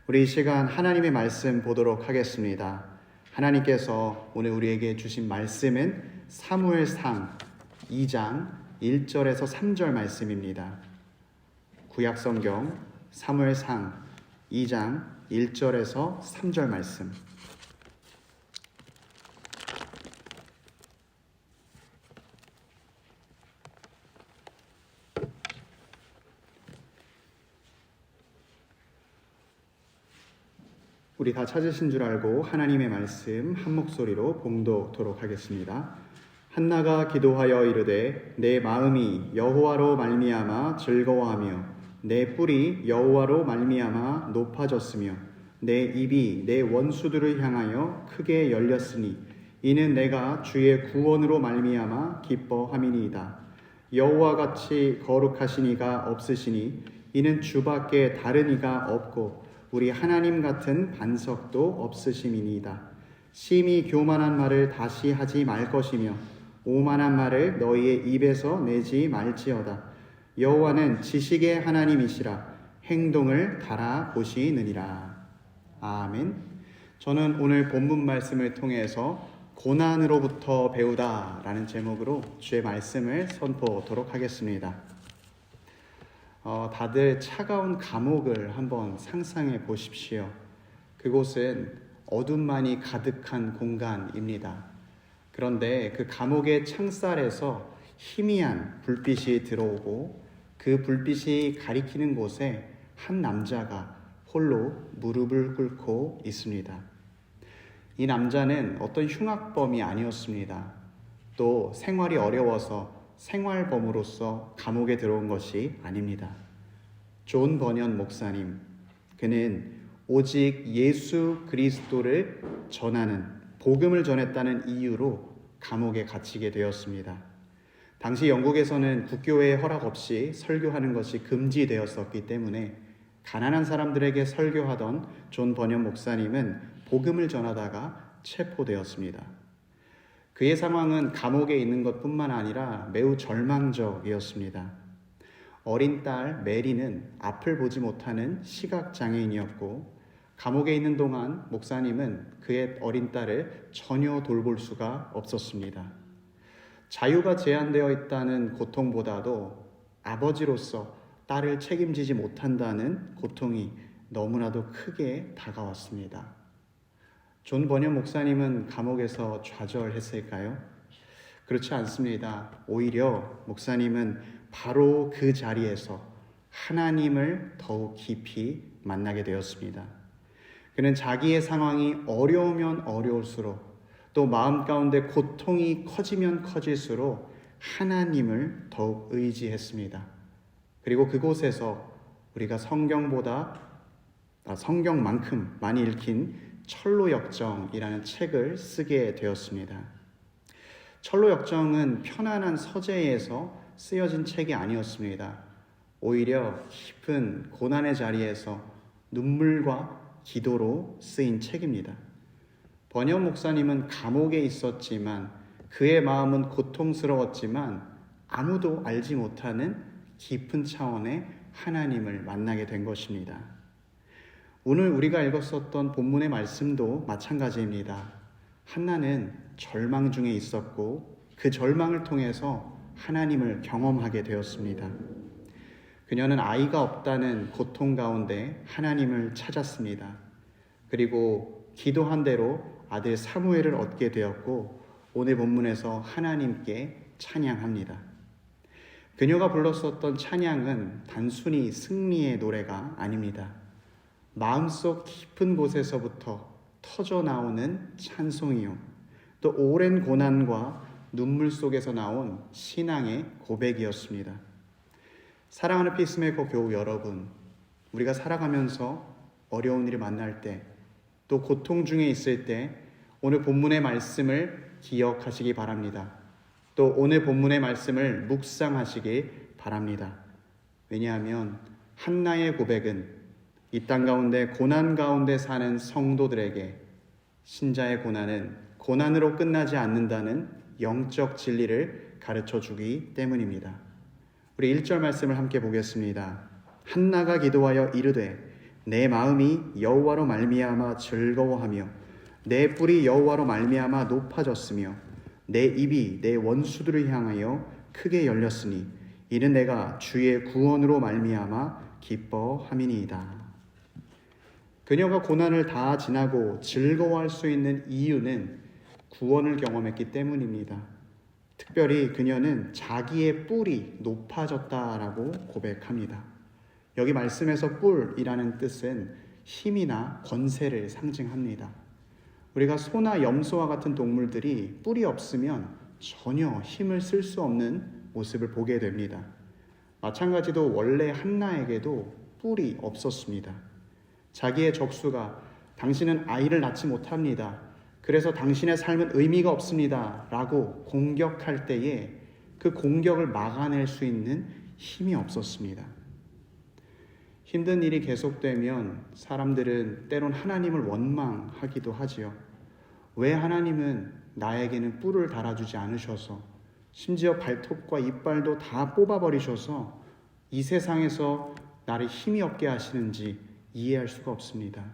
우리 이 시간 하나님의 말씀 보도록 하겠습니다. 하나님께서 오늘 우리에게 주신 말씀은 사무엘상 2장 1절에서 3절 말씀입니다. 구약성경 사무엘상 2장 1절에서 3절 말씀. 우리 다 찾으신 줄 알고 하나님의 말씀 한 목소리로 봉독토록 하겠습니다. 한나가 기도하여 이르되 내 마음이 여호와로 말미암아 즐거워하며 내 뿔이 여호와로 말미암아 높아졌으며 내 입이 내 원수들을 향하여 크게 열렸으니 이는 내가 주의 구원으로 말미암아 기뻐함이니이다. 여호와 같이 거룩하신 이가 없으시니 이는 주밖에 다른 이가 없고 우리 하나님 같은 반석도 없으심이니이다. 심히 교만한 말을 다시 하지 말 것이며 오만한 말을 너희의 입에서 내지 말지어다. 여호와는 지식의 하나님이시라. 행동을 달아보시느니라. 아멘. 저는 오늘 본문 말씀을 통해서 고난으로부터 배우다 라는 제목으로 주의 말씀을 선포하도록 하겠습니다. 다들 차가운 감옥을 한번 상상해 보십시오. 그곳은 어둠만이 가득한 공간입니다. 그런데 그 감옥의 창살에서 희미한 불빛이 들어오고 그 불빛이 가리키는 곳에 한 남자가 홀로 무릎을 꿇고 있습니다. 이 남자는 어떤 흉악범이 아니었습니다. 또 생활이 어려워서 생활범으로서 감옥에 들어온 것이 아닙니다. 존 버년 목사님, 그는 오직 예수 그리스도를 전하는 복음을 전했다는 이유로 감옥에 갇히게 되었습니다. 당시 영국에서는 국교회의 허락 없이 설교하는 것이 금지되었었기 때문에 가난한 사람들에게 설교하던 존 버년 목사님은 복음을 전하다가 체포되었습니다. 그의 상황은 감옥에 있는 것뿐만 아니라 매우 절망적이었습니다. 어린 딸 메리는 앞을 보지 못하는 시각장애인이었고 감옥에 있는 동안 목사님은 그의 어린 딸을 전혀 돌볼 수가 없었습니다. 자유가 제한되어 있다는 고통보다도 아버지로서 딸을 책임지지 못한다는 고통이 너무나도 크게 다가왔습니다. 존 버년 목사님은 감옥에서 좌절했을까요? 그렇지 않습니다. 오히려 목사님은 바로 그 자리에서 하나님을 더욱 깊이 만나게 되었습니다. 그는 자기의 상황이 어려우면 어려울수록 또 마음 가운데 고통이 커지면 커질수록 하나님을 더욱 의지했습니다. 그리고 그곳에서 우리가 성경만큼 많이 읽힌 철로역정이라는 책을 쓰게 되었습니다. 철로역정은 편안한 서재에서 쓰여진 책이 아니었습니다. 오히려 깊은 고난의 자리에서 눈물과 기도로 쓰인 책입니다. 버년 목사님은 감옥에 있었지만 그의 마음은 고통스러웠지만 아무도 알지 못하는 깊은 차원의 하나님을 만나게 된 것입니다. 오늘 우리가 읽었었던 본문의 말씀도 마찬가지입니다. 한나는 절망 중에 있었고 그 절망을 통해서 하나님을 경험하게 되었습니다. 그녀는 아이가 없다는 고통 가운데 하나님을 찾았습니다. 그리고 기도한 대로 아들 사무엘을 얻게 되었고 오늘 본문에서 하나님께 찬양합니다. 그녀가 불렀었던 찬양은 단순히 승리의 노래가 아닙니다. 마음속 깊은 곳에서부터 터져나오는 찬송이요. 또 오랜 고난과 눈물 속에서 나온 신앙의 고백이었습니다. 사랑하는 피스메이커 교우 여러분, 우리가 살아가면서 어려운 일을 만날 때, 또 고통 중에 있을 때 오늘 본문의 말씀을 기억하시기 바랍니다. 또 오늘 본문의 말씀을 묵상하시기 바랍니다. 왜냐하면 한나의 고백은 이 땅 가운데 고난 가운데 사는 성도들에게 신자의 고난은 고난으로 끝나지 않는다는 영적 진리를 가르쳐 주기 때문입니다. 우리 1절 말씀을 함께 보겠습니다. 한나가 기도하여 이르되 내 마음이 여호와로 말미암아 즐거워하며 내 뿔이 여호와로 말미암아 높아졌으며 내 입이 내 원수들을 향하여 크게 열렸으니 이는 내가 주의 구원으로 말미암아 기뻐함이니이다. 그녀가 고난을 다 지나고 즐거워할 수 있는 이유는 구원을 경험했기 때문입니다. 특별히 그녀는 자기의 뿔이 높아졌다라고 고백합니다. 여기 말씀에서 뿔이라는 뜻은 힘이나 권세를 상징합니다. 우리가 소나 염소와 같은 동물들이 뿔이 없으면 전혀 힘을 쓸 수 없는 모습을 보게 됩니다. 마찬가지로 원래 한나에게도 뿔이 없었습니다. 자기의 적수가 당신은 아이를 낳지 못합니다. 그래서 당신의 삶은 의미가 없습니다. 라고 공격할 때에 그 공격을 막아낼 수 있는 힘이 없었습니다. 힘든 일이 계속되면 사람들은 때론 하나님을 원망하기도 하지요. 왜 하나님은 나에게는 뿔을 달아주지 않으셔서 심지어 발톱과 이빨도 다 뽑아버리셔서 이 세상에서 나를 힘이 없게 하시는지 이해할 수가 없습니다.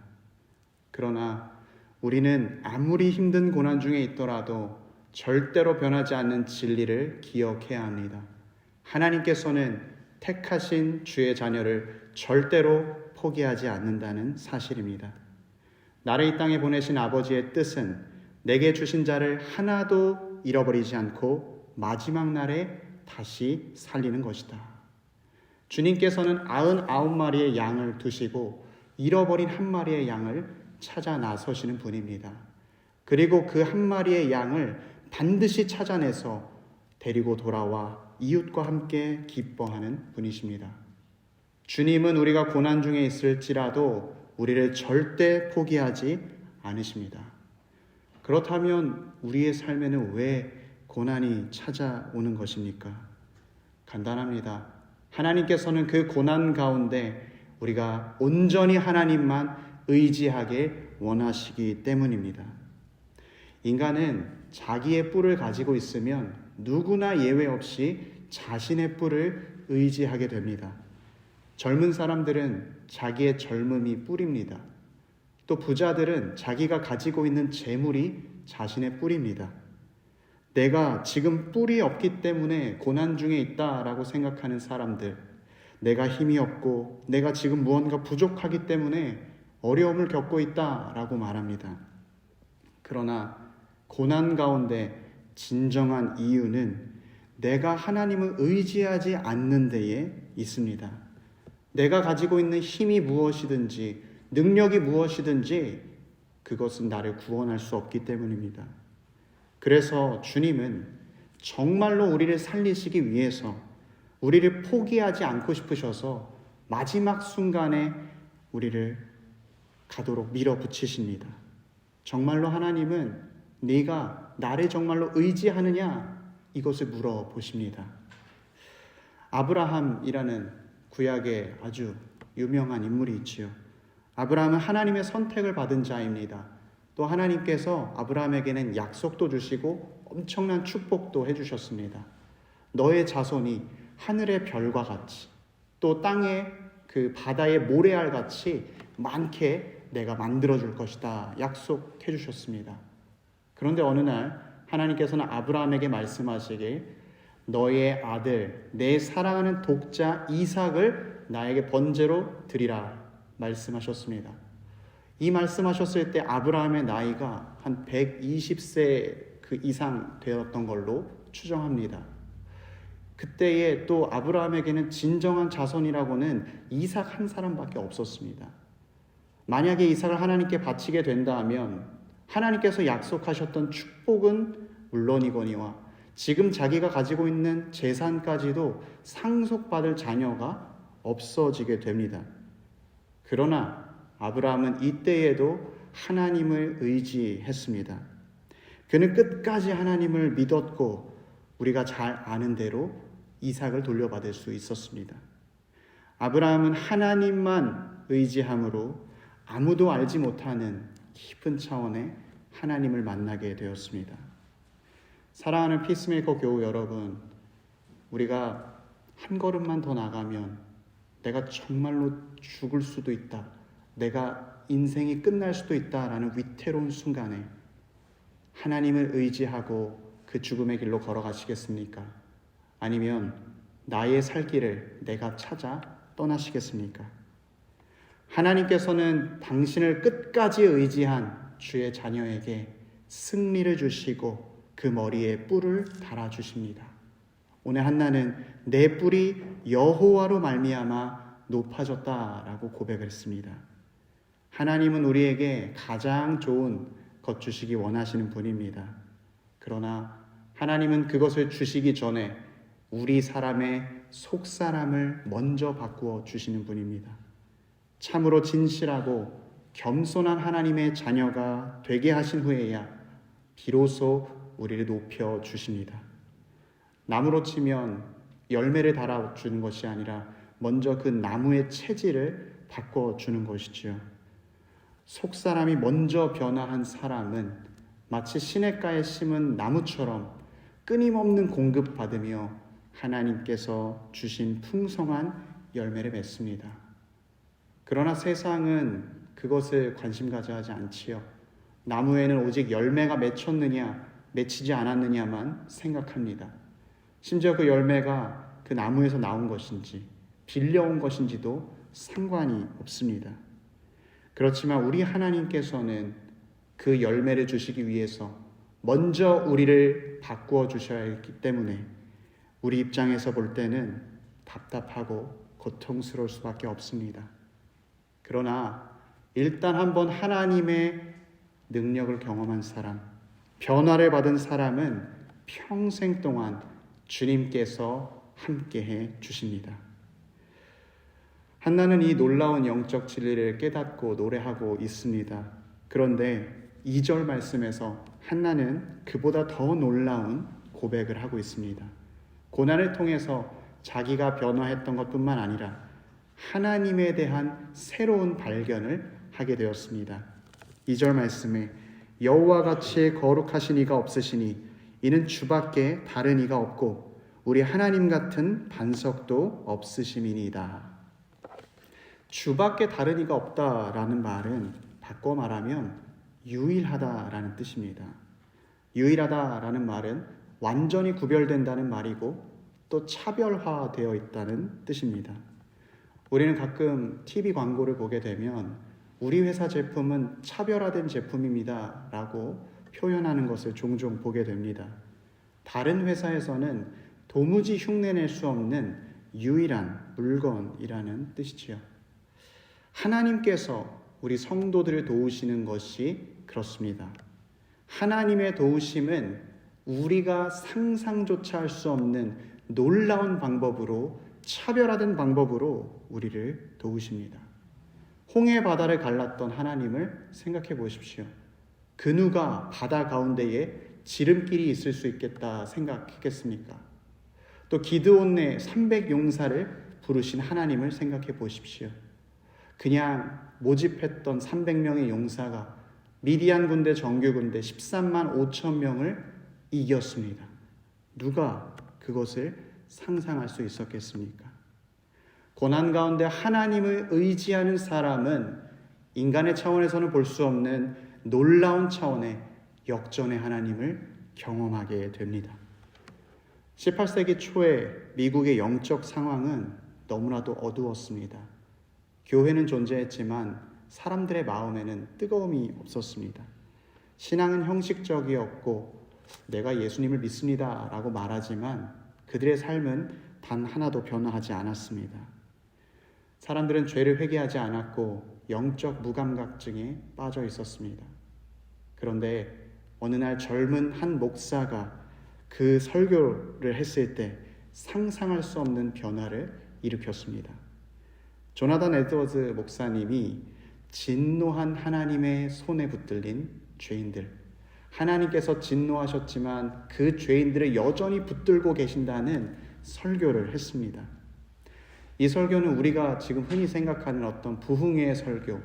그러나 우리는 아무리 힘든 고난 중에 있더라도 절대로 변하지 않는 진리를 기억해야 합니다. 하나님께서는 택하신 주의 자녀를 절대로 포기하지 않는다는 사실입니다. 나를 이 땅에 보내신 아버지의 뜻은 내게 주신 자를 하나도 잃어버리지 않고 마지막 날에 다시 살리는 것이다. 주님께서는 99마리의 양을 두시고 잃어버린 한 마리의 양을 찾아 나서시는 분입니다. 그리고 그 한 마리의 양을 반드시 찾아내서 데리고 돌아와 이웃과 함께 기뻐하는 분이십니다. 주님은 우리가 고난 중에 있을지라도 우리를 절대 포기하지 않으십니다. 그렇다면 우리의 삶에는 왜 고난이 찾아오는 것입니까? 간단합니다. 하나님께서는 그 고난 가운데 우리가 온전히 하나님만 의지하게 원하시기 때문입니다. 인간은 자기의 뿔을 가지고 있으면 누구나 예외 없이 자신의 뿔을 의지하게 됩니다. 젊은 사람들은 자기의 젊음이 뿔입니다. 또 부자들은 자기가 가지고 있는 재물이 자신의 뿔입니다. 내가 지금 뿔이 없기 때문에 고난 중에 있다라고 생각하는 사람들, 내가 힘이 없고 내가 지금 무언가 부족하기 때문에 어려움을 겪고 있다라고 말합니다. 그러나 고난 가운데 진정한 이유는 내가 하나님을 의지하지 않는 데에 있습니다. 내가 가지고 있는 힘이 무엇이든지 능력이 무엇이든지 그것은 나를 구원할 수 없기 때문입니다. 그래서 주님은 정말로 우리를 살리시기 위해서 우리를 포기하지 않고 싶으셔서 마지막 순간에 우리를 가도록 밀어붙이십니다. 정말로 하나님은 네가 나를 정말로 의지하느냐? 이것을 물어보십니다. 아브라함이라는 구약에 아주 유명한 인물이 있지요. 아브라함은 하나님의 선택을 받은 자입니다. 또 하나님께서 아브라함에게는 약속도 주시고 엄청난 축복도 해주셨습니다. 너의 자손이 하늘의 별과 같이 또 땅의 그 바다의 모래알 같이 많게 내가 만들어줄 것이다 약속해 주셨습니다. 그런데 어느 날 하나님께서는 아브라함에게 말씀하시길 너의 아들 내 사랑하는 독자 이삭을 나에게 번제로 드리라 말씀하셨습니다. 이 말씀하셨을 때 아브라함의 나이가 한 120세 그 이상 되었던 걸로 추정합니다. 그때에 또 아브라함에게는 진정한 자손이라고는 이삭 한 사람밖에 없었습니다. 만약에 이삭을 하나님께 바치게 된다면 하나님께서 약속하셨던 축복은 물론이거니와 지금 자기가 가지고 있는 재산까지도 상속받을 자녀가 없어지게 됩니다. 그러나 아브라함은 이때에도 하나님을 의지했습니다. 그는 끝까지 하나님을 믿었고 우리가 잘 아는 대로 이삭을 돌려받을 수 있었습니다. 아브라함은 하나님만 의지함으로 아무도 알지 못하는 깊은 차원의 하나님을 만나게 되었습니다. 사랑하는 피스메이커 교우 여러분, 우리가 한 걸음만 더 나가면 내가 정말로 죽을 수도 있다 내가 인생이 끝날 수도 있다라는 위태로운 순간에 하나님을 의지하고 그 죽음의 길로 걸어가시겠습니까? 아니면 나의 살 길을 내가 찾아 떠나시겠습니까? 하나님께서는 당신을 끝까지 의지한 주의 자녀에게 승리를 주시고 그 머리에 뿔을 달아주십니다. 오늘 한나는 내 뿔이 여호와로 말미암아 높아졌다라고 고백을 했습니다. 하나님은 우리에게 가장 좋은 것 주시기 원하시는 분입니다. 그러나 하나님은 그것을 주시기 전에 우리 사람의 속사람을 먼저 바꾸어 주시는 분입니다. 참으로 진실하고 겸손한 하나님의 자녀가 되게 하신 후에야 비로소 우리를 높여 주십니다. 나무로 치면 열매를 달아주는 것이 아니라 먼저 그 나무의 체질을 바꿔주는 것이지요. 속사람이 먼저 변화한 사람은 마치 시냇가에 심은 나무처럼 끊임없는 공급받으며 하나님께서 주신 풍성한 열매를 맺습니다. 그러나 세상은 그것을 관심 가져 하지 않지요. 나무에는 오직 열매가 맺혔느냐 맺히지 않았느냐만 생각합니다. 심지어 그 열매가 그 나무에서 나온 것인지 빌려온 것인지도 상관이 없습니다. 그렇지만 우리 하나님께서는 그 열매를 주시기 위해서 먼저 우리를 바꾸어 주셔야 했기 때문에 우리 입장에서 볼 때는 답답하고 고통스러울 수밖에 없습니다. 그러나 일단 한번 하나님의 능력을 경험한 사람, 변화를 받은 사람은 평생 동안 주님께서 함께해 주십니다. 한나는 이 놀라운 영적 진리를 깨닫고 노래하고 있습니다. 그런데 2절 말씀에서 한나는 그보다 더 놀라운 고백을 하고 있습니다. 고난을 통해서 자기가 변화했던 것뿐만 아니라 하나님에 대한 새로운 발견을 하게 되었습니다. 2절 말씀에 여호와 같이 거룩하신 이가 없으시니 이는 주밖에 다른 이가 없고 우리 하나님 같은 반석도 없으심이니이다. 주밖에 다른 이가 없다라는 말은 바꿔 말하면 유일하다라는 뜻입니다. 유일하다라는 말은 완전히 구별된다는 말이고 또 차별화되어 있다는 뜻입니다. 우리는 가끔 TV 광고를 보게 되면 우리 회사 제품은 차별화된 제품입니다 라고 표현하는 것을 종종 보게 됩니다. 다른 회사에서는 도무지 흉내낼 수 없는 유일한 물건이라는 뜻이지요. 하나님께서 우리 성도들을 도우시는 것이 그렇습니다. 하나님의 도우심은 우리가 상상조차 할 수 없는 놀라운 방법으로, 차별화된 방법으로 우리를 도우십니다. 홍해 바다를 갈랐던 하나님을 생각해 보십시오. 그 누가 바다 가운데에 지름길이 있을 수 있겠다 생각했겠습니까? 또 기드온의 300용사를 부르신 하나님을 생각해 보십시오. 그냥 모집했던 300명의 용사가 미디안 군대 정규 군대 13만 5천 명을 이겼습니다. 누가 그것을 상상할 수 있었겠습니까? 고난 가운데 하나님을 의지하는 사람은 인간의 차원에서는 볼 수 없는 놀라운 차원의 역전의 하나님을 경험하게 됩니다. 18세기 초에 미국의 영적 상황은 너무나도 어두웠습니다. 교회는 존재했지만 사람들의 마음에는 뜨거움이 없었습니다. 신앙은 형식적이었고 내가 예수님을 믿습니다 라고 말하지만 그들의 삶은 단 하나도 변화하지 않았습니다. 사람들은 죄를 회개하지 않았고 영적 무감각증에 빠져 있었습니다. 그런데 어느 날 젊은 한 목사가 그 설교를 했을 때 상상할 수 없는 변화를 일으켰습니다. 조나단 에드워즈 목사님이 진노한 하나님의 손에 붙들린 죄인들, 하나님께서 진노하셨지만 그 죄인들을 여전히 붙들고 계신다는 설교를 했습니다. 이 설교는 우리가 지금 흔히 생각하는 어떤 부흥회의 설교,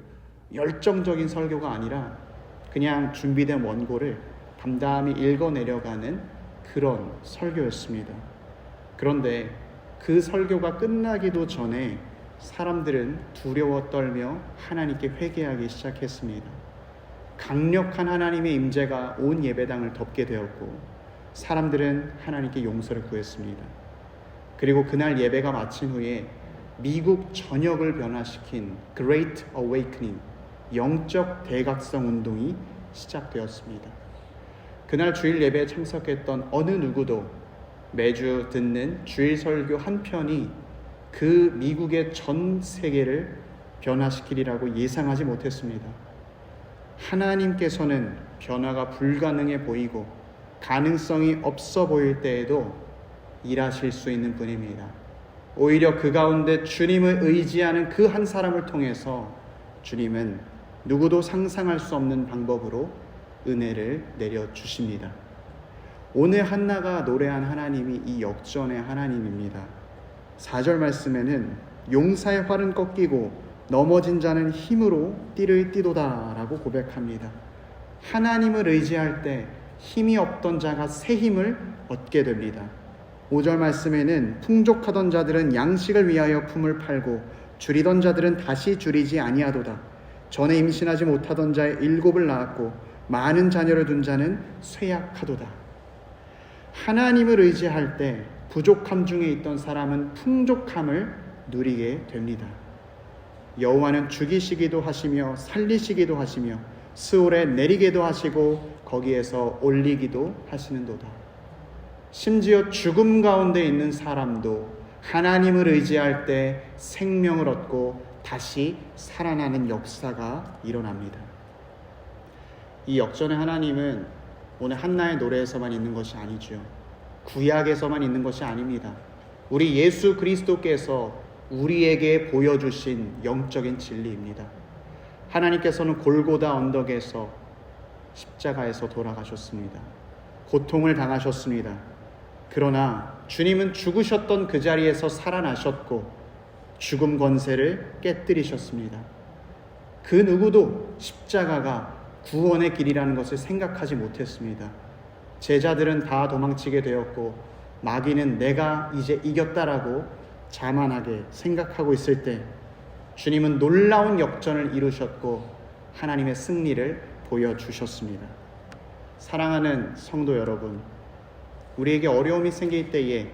열정적인 설교가 아니라 그냥 준비된 원고를 담담히 읽어내려가는 그런 설교였습니다. 그런데 그 설교가 끝나기도 전에 사람들은 두려워 떨며 하나님께 회개하기 시작했습니다. 강력한 하나님의 임재가 온 예배당을 덮게 되었고 사람들은 하나님께 용서를 구했습니다. 그리고 그날 예배가 마친 후에 미국 전역을 변화시킨 Great Awakening, 영적 대각성 운동이 시작되었습니다. 그날 주일 예배에 참석했던 어느 누구도 매주 듣는 주일 설교 한 편이 그 미국의 전 세계를 변화시키리라고 예상하지 못했습니다. 하나님께서는 변화가 불가능해 보이고 가능성이 없어 보일 때에도 일하실 수 있는 분입니다. 오히려 그 가운데 주님을 의지하는 그 한 사람을 통해서 주님은 누구도 상상할 수 없는 방법으로 은혜를 내려주십니다. 오늘 한나가 노래한 하나님이 이 역전의 하나님입니다. 4절 말씀에는 용사의 활은 꺾이고 넘어진 자는 힘으로 띠를 띠도다 라고 고백합니다. 하나님을 의지할 때 힘이 없던 자가 새 힘을 얻게 됩니다. 5절 말씀에는 풍족하던 자들은 양식을 위하여 품을 팔고 줄이던 자들은 다시 줄이지 아니하도다. 전에 임신하지 못하던 자의 7을 낳았고 많은 자녀를 둔 자는 쇠약하도다. 하나님을 의지할 때 부족함 중에 있던 사람은 풍족함을 누리게 됩니다. 여호와는 죽이시기도 하시며 살리시기도 하시며 스올에 내리게도 하시고 거기에서 올리기도 하시는도다. 심지어 죽음 가운데 있는 사람도 하나님을 의지할 때 생명을 얻고 다시 살아나는 역사가 일어납니다. 이 역전의 하나님은 오늘 한나의 노래에서만 있는 것이 아니죠. 구약에서만 있는 것이 아닙니다. 우리 예수 그리스도께서 우리에게 보여주신 영적인 진리입니다. 하나님께서는 골고다 언덕에서 십자가에서 돌아가셨습니다. 고통을 당하셨습니다. 그러나 주님은 죽으셨던 그 자리에서 살아나셨고 죽음 권세를 깨뜨리셨습니다. 그 누구도 십자가가 구원의 길이라는 것을 생각하지 못했습니다. 제자들은 다 도망치게 되었고 마귀는 내가 이제 이겼다라고 자만하게 생각하고 있을 때 주님은 놀라운 역전을 이루셨고 하나님의 승리를 보여주셨습니다. 사랑하는 성도 여러분, 우리에게 어려움이 생길 때에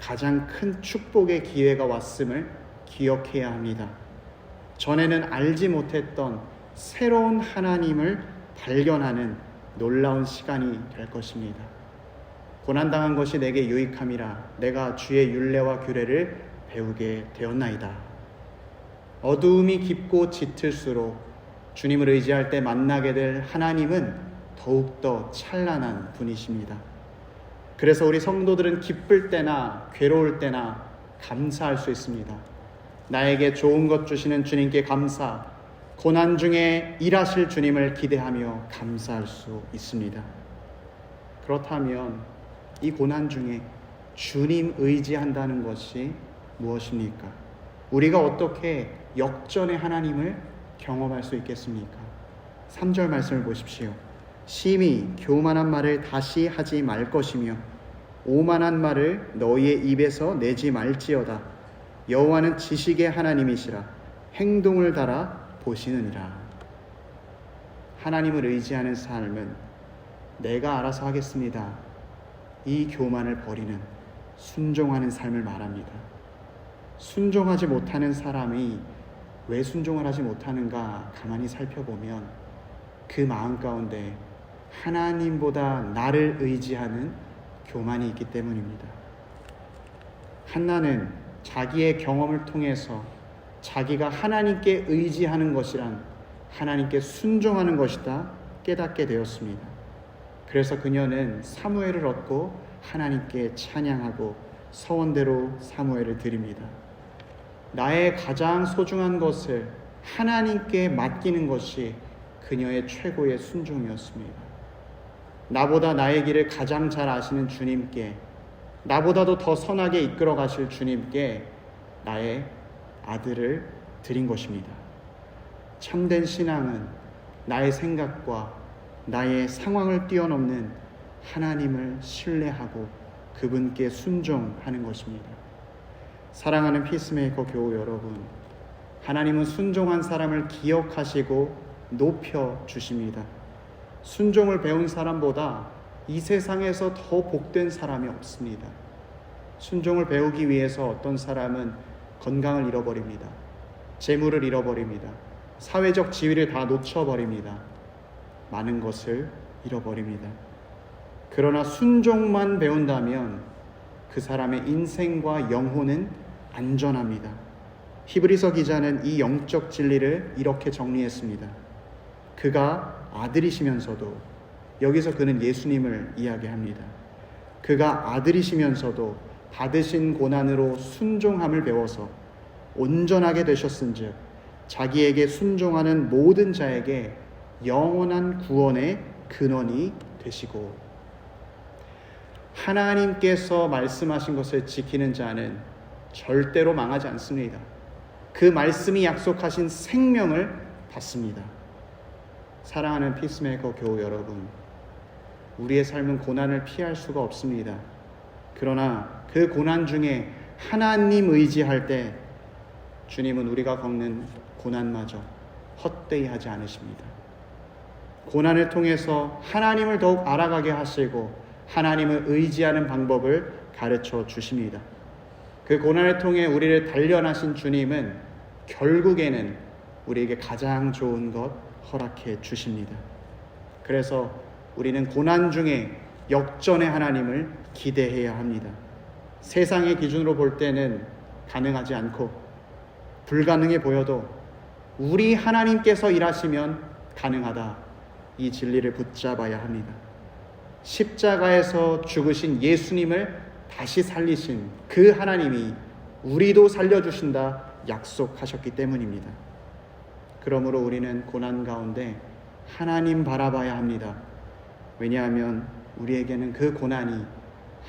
가장 큰 축복의 기회가 왔음을 기억해야 합니다. 전에는 알지 못했던 새로운 하나님을 발견하는 놀라운 시간이 될 것입니다. 고난당한 것이 내게 유익함이라 내가 주의 율례와 규례를 배우게 되었나이다. 어두움이 깊고 짙을수록 주님을 의지할 때 만나게 될 하나님은 더욱더 찬란한 분이십니다. 그래서 우리 성도들은 기쁠 때나 괴로울 때나 감사할 수 있습니다. 나에게 좋은 것 주시는 주님께 감사, 고난 중에 일하실 주님을 기대하며 감사할 수 있습니다. 그렇다면 이 고난 중에 주님 의지한다는 것이 무엇입니까? 우리가 어떻게 역전의 하나님을 경험할 수 있겠습니까? 3절 말씀을 보십시오. 심히 교만한 말을 다시 하지 말 것이며 오만한 말을 너희의 입에서 내지 말지어다. 여호와는 지식의 하나님이시라 행동을 달아 보시느니라. 하나님을 의지하는 삶은 내가 알아서 하겠습니다. 이 교만을 버리는 순종하는 삶을 말합니다. 순종하지 못하는 사람이 왜 순종을 하지 못하는가 가만히 살펴보면 그 마음 가운데 하나님보다 나를 의지하는 교만이 있기 때문입니다. 한나는 자기의 경험을 통해서 자기가 하나님께 의지하는 것이란 하나님께 순종하는 것이다 깨닫게 되었습니다. 그래서 그녀는 사무엘을 얻고 하나님께 찬양하고 서원대로 사무엘을 드립니다. 나의 가장 소중한 것을 하나님께 맡기는 것이 그녀의 최고의 순종이었습니다. 나보다 나의 길을 가장 잘 아시는 주님께, 나보다도 더 선하게 이끌어 가실 주님께 나의 아들을 드린 것입니다. 참된 신앙은 나의 생각과 나의 상황을 뛰어넘는 하나님을 신뢰하고 그분께 순종하는 것입니다. 사랑하는 피스메이커 교우 여러분, 하나님은 순종한 사람을 기억하시고 높여 주십니다. 순종을 배운 사람보다 이 세상에서 더 복된 사람이 없습니다. 순종을 배우기 위해서 어떤 사람은 건강을 잃어버립니다. 재물을 잃어버립니다. 사회적 지위를 다 놓쳐버립니다. 많은 것을 잃어버립니다. 그러나 순종만 배운다면 그 사람의 인생과 영혼은 안전합니다. 히브리서 기자는 이 영적 진리를 이렇게 정리했습니다. 그가 아들이시면서도, 여기서 그는 예수님을 이야기합니다. 그가 아들이시면서도 받으신 고난으로 순종함을 배워서 온전하게 되셨은즉 자기에게 순종하는 모든 자에게 영원한 구원의 근원이 되시고, 하나님께서 말씀하신 것을 지키는 자는 절대로 망하지 않습니다. 그 말씀이 약속하신 생명을 받습니다. 사랑하는 피스메이커 교우 여러분, 우리의 삶은 고난을 피할 수가 없습니다. 그러나 그 고난 중에 하나님 의지할 때 주님은 우리가 겪는 고난마저 헛되이 하지 않으십니다. 고난을 통해서 하나님을 더욱 알아가게 하시고 하나님을 의지하는 방법을 가르쳐 주십니다. 그 고난을 통해 우리를 단련하신 주님은 결국에는 우리에게 가장 좋은 것 허락해 주십니다. 그래서 우리는 고난 중에 역전의 하나님을 기대해야 합니다. 세상의 기준으로 볼 때는 가능하지 않고 불가능해 보여도 우리 하나님께서 일하시면 가능하다, 이 진리를 붙잡아야 합니다. 십자가에서 죽으신 예수님을 다시 살리신 그 하나님이 우리도 살려주신다 약속하셨기 때문입니다. 그러므로 우리는 고난 가운데 하나님 바라봐야 합니다. 왜냐하면 우리에게는 그 고난이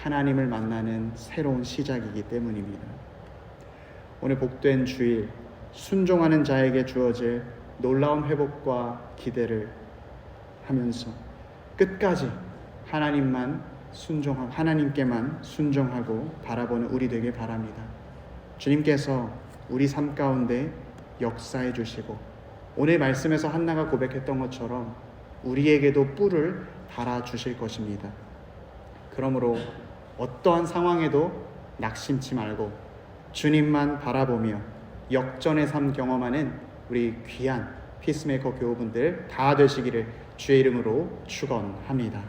하나님을 만나는 새로운 시작이기 때문입니다. 오늘 복된 주일, 순종하는 자에게 주어질 놀라운 회복과 기대를 하면서 끝까지 하나님께만 순종하고 바라보는 우리 되길 바랍니다. 주님께서 우리 삶 가운데 역사해 주시고 오늘 말씀에서 한나가 고백했던 것처럼 우리에게도 뿔을 달아 주실 것입니다. 그러므로 어떠한 상황에도 낙심치 말고 주님만 바라보며 역전의 삶 경험하는 우리 귀한 피스메이커 교우분들 다 되시기를 주의 이름으로 축원합니다.